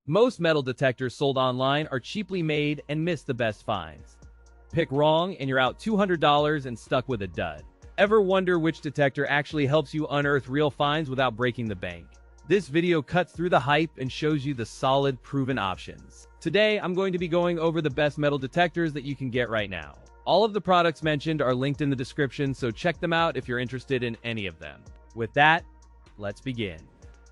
Most metal detectors sold online are cheaply made and miss the best finds. Pick wrong and you're out $200 and stuck with a dud. Ever wonder which detector actually helps you unearth real finds without breaking the bank? This video cuts through the hype and shows you the solid, proven options. Today, I'm going to be going over the best metal detectors that you can get right now. All of the products mentioned are linked in the description, so check them out if you're interested in any of them. With that, let's begin.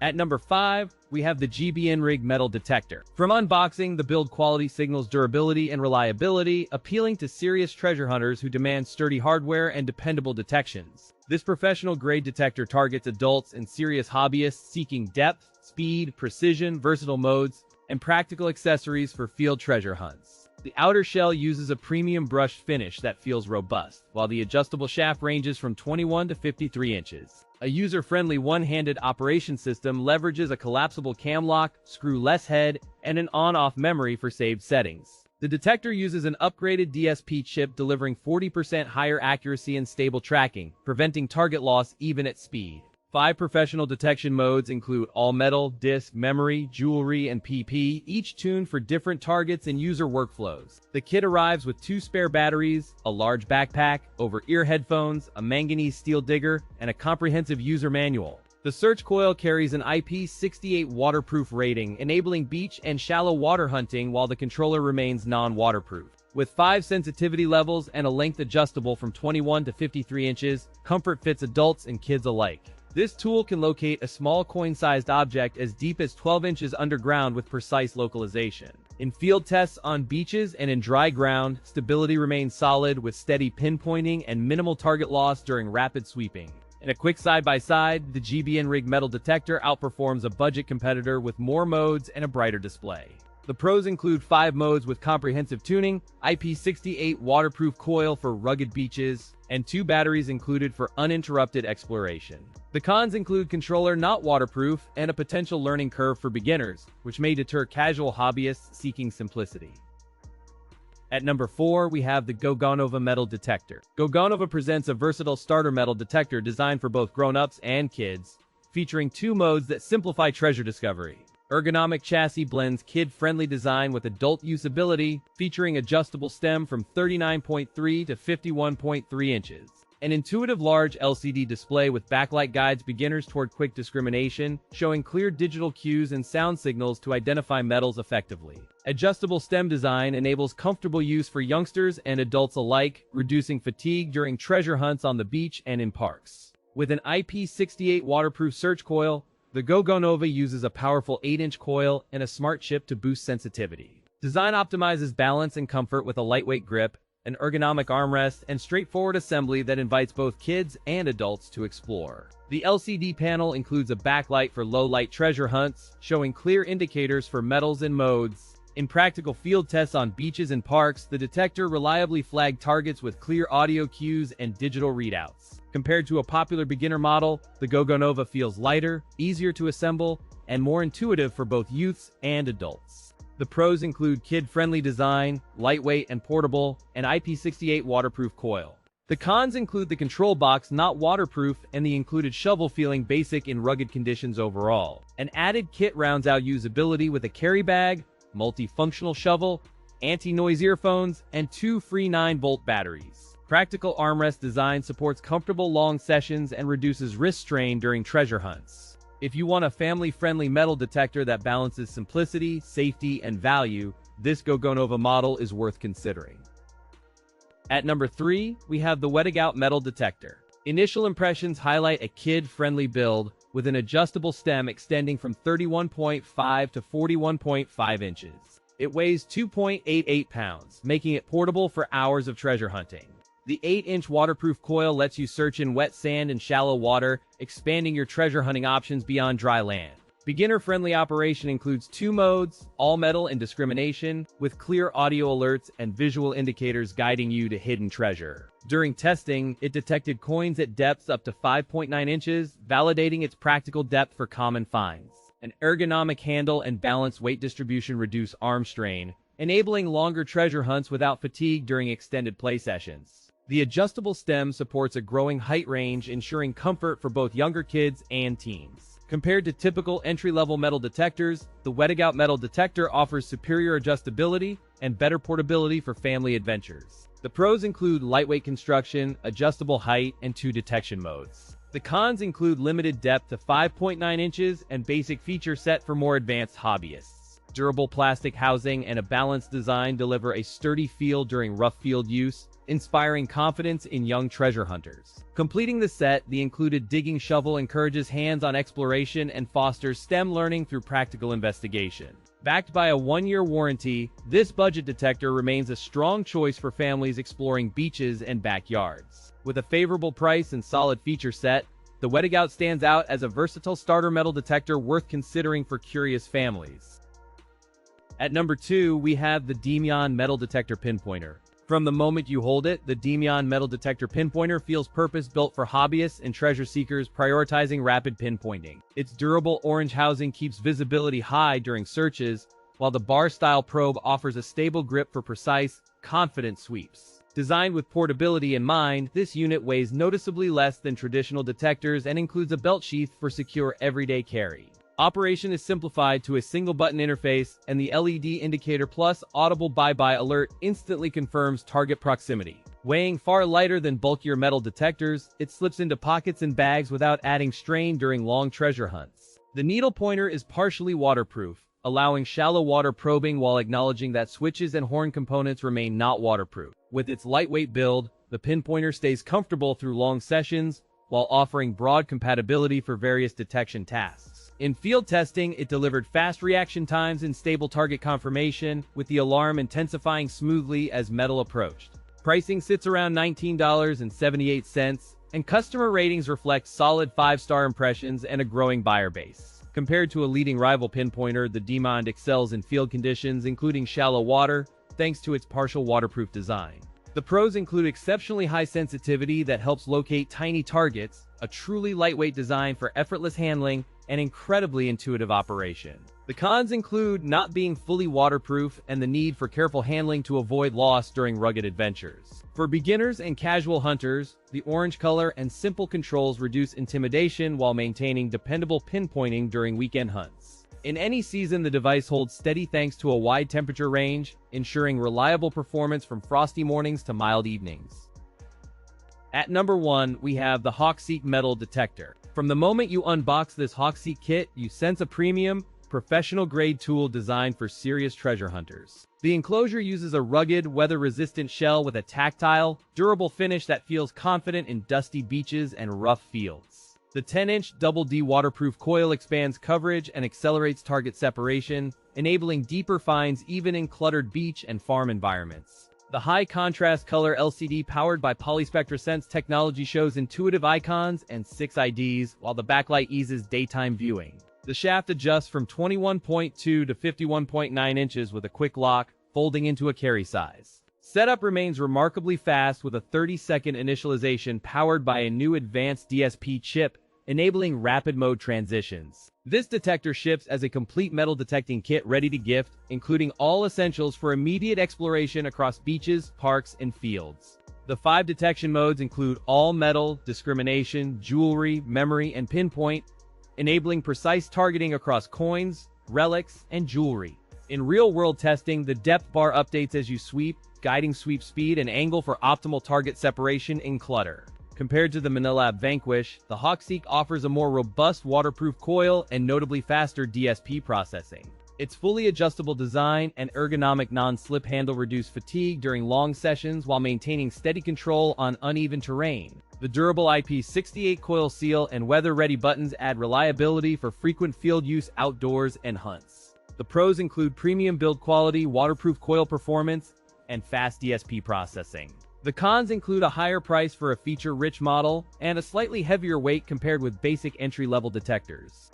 At number 5, we have the Gbnryg metal detector. From unboxing, the build quality signals durability and reliability, appealing to serious treasure hunters who demand sturdy hardware and dependable detections. This professional-grade detector targets adults and serious hobbyists seeking depth, speed, precision, versatile modes, and practical accessories for field treasure hunts. The outer shell uses a premium brushed finish that feels robust, while the adjustable shaft ranges from 21 to 53 inches. A user-friendly one-handed operation system leverages a collapsible cam lock, screw-less head, and an on-off memory for saved settings. The detector uses an upgraded DSP chip delivering 40% higher accuracy and stable tracking, preventing target loss even at speed. 5 professional detection modes include all-metal, disc, memory, jewelry, and PP, each tuned for different targets and user workflows. The kit arrives with 2 spare batteries, a large backpack, over-ear headphones, a manganese steel digger, and a comprehensive user manual. The search coil carries an IP68 waterproof rating, enabling beach and shallow water hunting while the controller remains non-waterproof. With 5 sensitivity levels and a length adjustable from 21 to 53 inches, comfort fits adults and kids alike. This tool can locate a small coin-sized object as deep as 12 inches underground with precise localization. In field tests on beaches and in dry ground, stability remains solid with steady pinpointing and minimal target loss during rapid sweeping. In a quick side-by-side, the Gbnryg metal detector outperforms a budget competitor with more modes and a brighter display. The pros include 5 modes with comprehensive tuning, IP68 waterproof coil for rugged beaches, and 2 batteries included for uninterrupted exploration. The cons include controller not waterproof and a potential learning curve for beginners, which may deter casual hobbyists seeking simplicity. At number 4, we have the GoGonova metal detector. GoGonova presents a versatile starter metal detector designed for both grown-ups and kids, featuring 2 modes that simplify treasure discovery. Ergonomic chassis blends kid-friendly design with adult usability, featuring adjustable stem from 39.3 to 51.3 inches. An intuitive large LCD display with backlight guides beginners toward quick discrimination, showing clear digital cues and sound signals to identify metals effectively. Adjustable stem design enables comfortable use for youngsters and adults alike, reducing fatigue during treasure hunts on the beach and in parks. With an IP68 waterproof search coil, the GoGonova uses a powerful 8-inch coil and a smart chip to boost sensitivity. Design optimizes balance and comfort with a lightweight grip, an ergonomic armrest, and straightforward assembly that invites both kids and adults to explore. The LCD panel includes a backlight for low-light treasure hunts, showing clear indicators for metals and modes. In practical field tests on beaches and parks, the detector reliably flagged targets with clear audio cues and digital readouts. Compared to a popular beginner model, the GoGonova feels lighter, easier to assemble, and more intuitive for both youths and adults. The pros include kid-friendly design, lightweight and portable, and IP68 waterproof coil. The cons include the control box not waterproof and the included shovel feeling basic in rugged conditions overall. An added kit rounds out usability with a carry bag, multifunctional shovel, anti-noise earphones, and 2 free 9-volt batteries. Practical armrest design supports comfortable long sessions and reduces wrist strain during treasure hunts. If you want a family-friendly metal detector that balances simplicity, safety, and value, this GoGonova model is worth considering. At number 3, we have the Wedigout metal detector. Initial impressions highlight a kid-friendly build with an adjustable stem extending from 31.5 to 41.5 inches. It weighs 2.88 pounds, making it portable for hours of treasure hunting. The 8-inch waterproof coil lets you search in wet sand and shallow water, expanding your treasure hunting options beyond dry land. Beginner-friendly operation includes 2 modes, all metal and discrimination, with clear audio alerts and visual indicators guiding you to hidden treasure. During testing, it detected coins at depths up to 5.9 inches, validating its practical depth for common finds. An ergonomic handle and balanced weight distribution reduce arm strain, enabling longer treasure hunts without fatigue during extended play sessions. The adjustable stem supports a growing height range, ensuring comfort for both younger kids and teens. Compared to typical entry-level metal detectors, the Wedigout metal detector offers superior adjustability and better portability for family adventures. The pros include lightweight construction, adjustable height, and 2 detection modes. The cons include limited depth to 5.9 inches and basic feature set for more advanced hobbyists. Durable plastic housing and a balanced design deliver a sturdy feel during rough field use, inspiring confidence in young treasure hunters. Completing the set, the included digging shovel encourages hands-on exploration and fosters STEM learning through practical investigation. Backed by a 1-year warranty, this budget detector remains a strong choice for families exploring beaches and backyards. With a favorable price and solid feature set, the Wedigout stands out as a versatile starter metal detector worth considering for curious families. At number 2, we have the Dmyond Metal Detector Pinpointer. From the moment you hold it, the Dmyond Metal Detector Pinpointer feels purpose-built for hobbyists and treasure seekers prioritizing rapid pinpointing. Its durable orange housing keeps visibility high during searches, while the bar-style probe offers a stable grip for precise, confident sweeps. Designed with portability in mind, this unit weighs noticeably less than traditional detectors and includes a belt sheath for secure everyday carry. Operation is simplified to a single-button interface, and the LED indicator plus audible bye-bye alert instantly confirms target proximity. Weighing far lighter than bulkier metal detectors, it slips into pockets and bags without adding strain during long treasure hunts. The needle pointer is partially waterproof, allowing shallow water probing while acknowledging that switches and horn components remain not waterproof. With its lightweight build, the pinpointer stays comfortable through long sessions, while offering broad compatibility for various detection tasks. In field testing, it delivered fast reaction times and stable target confirmation, with the alarm intensifying smoothly as metal approached. Pricing sits around $19.78, and customer ratings reflect solid 5-star impressions and a growing buyer base. Compared to a leading rival pinpointer, the Dmyond excels in field conditions, including shallow water, thanks to its partial waterproof design. The pros include exceptionally high sensitivity that helps locate tiny targets, a truly lightweight design for effortless handling, and incredibly intuitive operation. The cons include not being fully waterproof and the need for careful handling to avoid loss during rugged adventures. For beginners and casual hunters, the orange color and simple controls reduce intimidation while maintaining dependable pinpointing during weekend hunts. In any season, the device holds steady thanks to a wide temperature range, ensuring reliable performance from frosty mornings to mild evenings. At number 1, we have the HawkSeek Metal Detector. From the moment you unbox this HawkSeek kit, you sense a premium, professional-grade tool designed for serious treasure hunters. The enclosure uses a rugged, weather-resistant shell with a tactile, durable finish that feels confident in dusty beaches and rough fields. The 10-inch Double D waterproof coil expands coverage and accelerates target separation, enabling deeper finds even in cluttered beach and farm environments. The high-contrast color LCD powered by PolySpectraSense technology shows intuitive icons and 6 IDs, while the backlight eases daytime viewing. The shaft adjusts from 21.2 to 51.9 inches with a quick lock, folding into a carry size. Setup remains remarkably fast with a 30-second initialization powered by a new advanced DSP chip, enabling rapid mode transitions. This detector ships as a complete metal detecting kit ready to gift, including all essentials for immediate exploration across beaches, parks, and fields. The 5 detection modes include all metal, discrimination, jewelry, memory, and pinpoint, enabling precise targeting across coins, relics, and jewelry. In real-world testing, the depth bar updates as you sweep, guiding sweep speed and angle for optimal target separation in clutter. Compared to the Manilab Vanquish, the HawkSeek offers a more robust waterproof coil and notably faster DSP processing. Its fully adjustable design and ergonomic non-slip handle reduce fatigue during long sessions while maintaining steady control on uneven terrain. The durable IP68 coil seal and weather-ready buttons add reliability for frequent field use outdoors and hunts. The pros include premium build quality, waterproof coil performance, and fast DSP processing. The cons include a higher price for a feature-rich model and a slightly heavier weight compared with basic entry-level detectors.